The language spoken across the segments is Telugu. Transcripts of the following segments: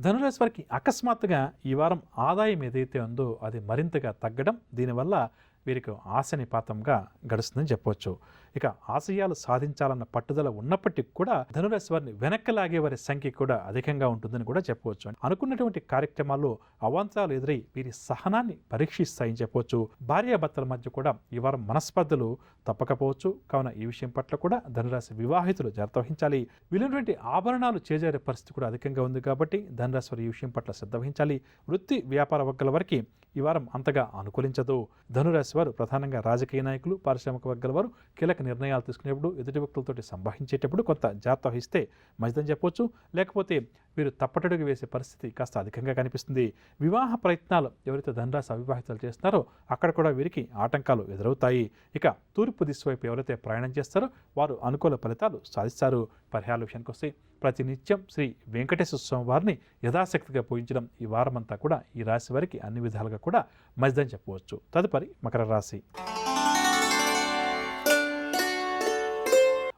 ధనురాశి వారికి అకస్మాత్తుగా ఈ వారం ఆదాయం ఏదైతే ఉందో అది మరింతగా తగ్గడం, దీనివల్ల వీరికి ఆశనిపాతంగా గడుస్తుందని చెప్పవచ్చు. ఇక ఆశయాలు సాధించాలన్న పట్టుదల ఉన్నప్పటికీ కూడా ధనురాశి వారిని వెనక్కి లాగే వారి సంఖ్య కూడా అధికంగా ఉంటుందని కూడా చెప్పవచ్చు. అనుకున్నటువంటి కార్యక్రమాల్లో అవాంతరాలు ఎదురై వీరి సహనాన్ని పరీక్షిస్తాయని చెప్పవచ్చు. భార్యాభర్తల మధ్య కూడా ఈ వారం మనస్పర్ధలు తప్పకపోవచ్చు. కావున ఈ విషయం పట్ల కూడా ధనురాశి వివాహితులు జాగ్రత్త వహించాలి. వీలైనటువంటి ఆభరణాలు చేజారే పరిస్థితి కూడా అధికంగా ఉంది కాబట్టి ధనురాశి వారు ఈ విషయం పట్ల శ్రద్ధ వహించాలి. వృత్తి వ్యాపార వర్గాల వారికి ఈ వారం అంతగా అనుకూలించదు. ధనురాశి వారు ప్రధానంగా రాజకీయ నాయకులు, పారిశ్రామిక వర్గాల వారు కీలక నిర్ణయాలు తీసుకునేప్పుడు, ఎదుటి వ్యక్తులతో సంభాషించేటప్పుడు కొంత జాగ్రత్త వహిస్తే మంచిదని చెప్పవచ్చు. లేకపోతే వీరు తప్పటడుగు వేసే పరిస్థితి కాస్త అధికంగా కనిపిస్తుంది. వివాహ ప్రయత్నాలు ఎవరైతే ధనురాశి అవివాహితులు చేస్తున్నారో అక్కడ కూడా వీరికి ఆటంకాలు ఎదురవుతాయి. ఇక తూర్పు దిశ వైపు ఎవరైతే ప్రయాణం చేస్తారో వారు అనుకూల ఫలితాలు సాధిస్తారు. పరిహారాల విషయానికి వస్తే ప్రతినిత్యం శ్రీ వెంకటేశ్వర స్వామి వారిని యథాశక్తిగా పూజించడం ఈ వారమంతా కూడా ఈ రాశి వారికి అన్ని విధాలుగా కూడా మంచిదని చెప్పవచ్చు. తదుపరి మకర రాశి.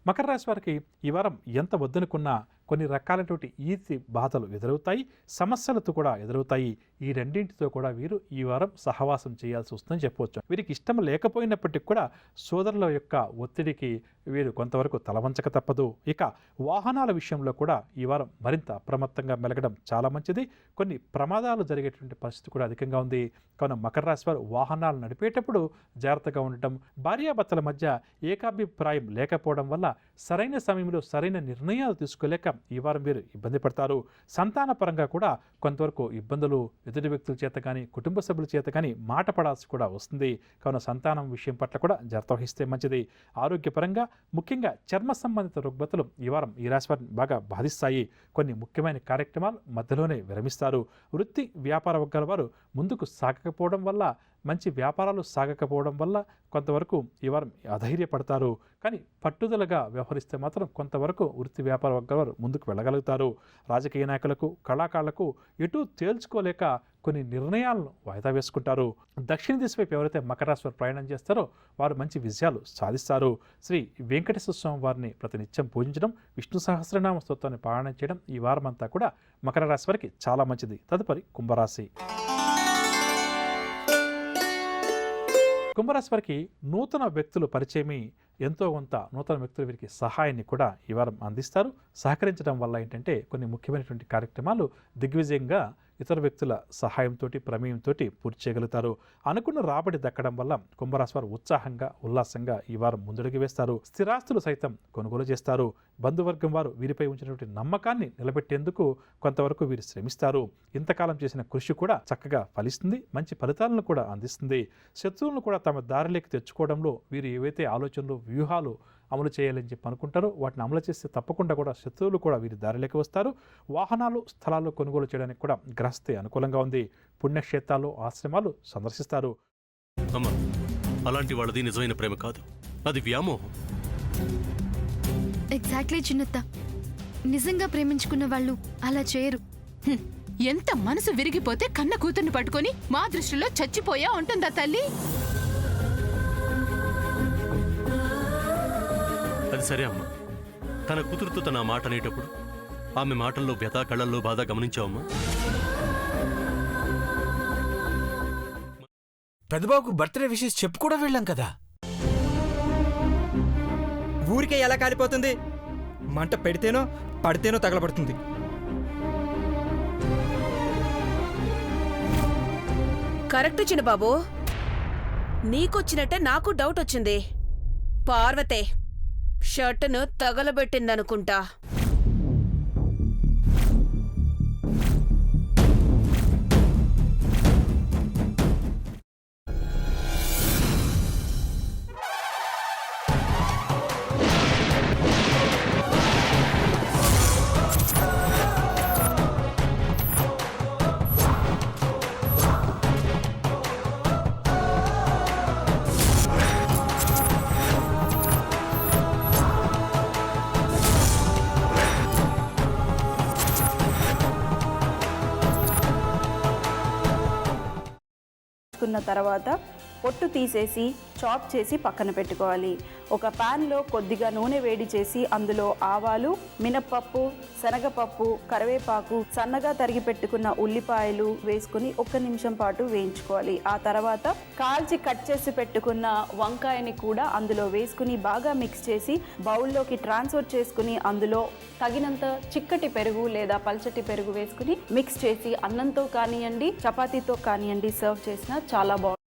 మకర రాశి వారికి ఈ వారం ఎంత వద్దనుకున్నా కొన్ని రకాలైనటువంటి ఈతి బాధలు ఎదురవుతాయి, సమస్యలతో కూడా ఎదురవుతాయి. ఈ రెండింటితో కూడా వీరు ఈ వారం సహవాసం చేయాల్సి వస్తుందని చెప్పవచ్చు. వీరికి ఇష్టం లేకపోయినప్పటికీ కూడా సోదరుల యొక్క ఒత్తిడికి వీరు కొంతవరకు తలవంచక తప్పదు. ఇక వాహనాల విషయంలో కూడా ఈ వారం మరింత అప్రమత్తంగా మెలగడం చాలా మంచిది. కొన్ని ప్రమాదాలు జరిగేటువంటి పరిస్థితి కూడా అధికంగా ఉంది. కావున మకర రాశి వారు వాహనాలు నడిపేటప్పుడు జాగ్రత్తగా ఉండటం, భార్యాభర్తల మధ్య ఏకాభిప్రాయం లేకపోవడం వల్ల సరైన సమయంలో సరైన నిర్ణయాలు తీసుకోలేక ఈ వారం వీరు ఇబ్బంది పడతారు. సంతాన పరంగా కూడా కొంతవరకు ఇబ్బందులు ఎదుటి వ్యక్తుల చేత కానీ, కుటుంబ సభ్యుల చేత కానీ మాట పడాల్సి కూడా వస్తుంది. కావున సంతానం విషయం పట్ల కూడా జాగ్రత్త వహిస్తే మంచిది. ఆరోగ్యపరంగా ముఖ్యంగా చర్మ సంబంధిత రుగ్మతలు ఈ వారం ఈ రాశి వారిని బాగా బాధిస్తాయి. కొన్ని ముఖ్యమైన కార్యక్రమాలు మధ్యలోనే విరమిస్తారు. వృత్తి వ్యాపార వర్గాల వారు ముందుకు సాగకపోవడం వల్ల, మంచి వ్యాపారాలు సాగకపోవడం వల్ల కొంతవరకు ఈ వారం అధైర్యపడతారు. కానీ పట్టుదలగా వ్యవహరిస్తే మాత్రం కొంతవరకు వృత్తి వ్యాపార వర్గాల వారు ముందుకు వెళ్ళగలుగుతారు. రాజకీయ నాయకులకు, కళాకారులకు ఎటు తేల్చుకోలేక కొన్ని నిర్ణయాలను వాయిదా వేసుకుంటారు. దక్షిణ దిశ వైపు ఎవరైతే మకర రాశి వారు ప్రయాణం చేస్తారో వారు మంచి విజయాలు సాధిస్తారు. శ్రీ వెంకటేశ్వర స్వామి వారిని ప్రతినిత్యం పూజించడం, విష్ణు సహస్రనామ స్తోత్రాన్ని పారాయణం చేయడం ఈ వారం అంతా కూడా మకర రాశి వారికి చాలా మంచిది. తదుపరి కుంభరాశి. కుంభరాశి వారికి నూతన వ్యక్తులు పరిచయమై ఎంతో కొంత నూతన వ్యక్తులు వీరికి సహాయాన్ని కూడా ఈ వారం అందిస్తారు. సహకరించడం వల్ల ఏంటంటే కొన్ని ముఖ్యమైనటువంటి కార్యక్రమాలు దిగ్విజయంగా ఇతర వ్యక్తుల సహాయంతో, ప్రమేయంతో పూర్తి చేయగలుగుతారు. అనుకున్న రాబడి దక్కడం వల్ల కుంభరాశి వారు ఉత్సాహంగా, ఉల్లాసంగా ఈ వారం ముందడుగు వేస్తారు. స్థిరాస్తులు సైతం కొనుగోలు చేస్తారు. బంధువర్గం వారు వీరిపై ఉంచినటువంటి నమ్మకాన్ని నిలబెట్టేందుకు కొంతవరకు వీరు శ్రమిస్తారు. ఇంతకాలం చేసిన కృషి కూడా చక్కగా ఫలిస్తుంది, మంచి ఫలితాలను కూడా అందిస్తుంది. శత్రువులను కూడా తమ దారిలోకి తెచ్చుకోవడంలో వీరు ఏవైతే ఆలోచనలు, వ్యూహాలు అమలు చేయాలని చెప్పి అనుకుంటారో వాటిని అమలు చేస్తే తప్పకుండా కూడా శత్రువులు కూడా వీరి దారిలోకి వస్తారు. వాహనాలు, స్థలాలు కొనుగోలు చేయడానికి కూడా గ్రహస్థితి అనుకూలంగా ఉంది. పుణ్యక్షేత్రాలు, ఆశ్రమాలు సందర్శిస్తారు. అమ్మా, అలాంటి వాళ్ళది నిజమైన ప్రేమ కాదు, అది వ్యామోహం. ఎగ్జాక్ట్లీ చిన్నత్త, నిజంగా ప్రేమించుకున్న వాళ్ళు అలా చేయరు. ఎంత మనసు విరిగిపోతే కన్న కూతుర్ని పట్టుకొని మా దృష్టిలో చచ్చిపోయా ఉంటుందా తల్లి? అది సరే అమ్మా, తన కూతురుతో తన మాట అనేటప్పుడు ఆమె మాటల్లో వ్యథ, కళ్ళల్లో బాధ గమనించావమ్మా? పెద్దబాబుకు బర్త్డే విషెస్ చెప్పు కూడా వెళ్ళాం కదా. ఊరికే ఎలా కాలిపోతుంది? మంట పెడితేనో పడితేనో తగలబడుతుంది. కరెక్ట్ చిన్నబాబు, నీకొచ్చినట్టే నాకు డౌట్ వచ్చింది. పార్వతే షర్టును తగలబెట్టిందనుకుంటా. కున్న తర్వాత పొట్టు తీసేసి చాప్ చేసి పక్కన పెట్టుకోవాలి. ఒక ప్యాన్లో కొద్దిగా నూనె వేడి చేసి అందులో ఆవాలు, మినప్పప్పు, శనగపప్పు, కరివేపాకు, సన్నగా తరిగి పెట్టుకున్న ఉల్లిపాయలు వేసుకుని 1 నిమిషం పాటు వేయించుకోవాలి. ఆ తర్వాత కాల్చి కట్ చేసి పెట్టుకున్న వంకాయని కూడా అందులో వేసుకుని బాగా మిక్స్ చేసి బౌల్లోకి ట్రాన్స్ఫర్ చేసుకుని అందులో తగినంత చిక్కటి పెరుగు లేదా పల్చటి పెరుగు వేసుకుని మిక్స్ చేసి అన్నంతో కానివ్వండి, చపాతీతో కానివ్వండి సర్వ్ చేసినా చాలా బాగుంటుంది.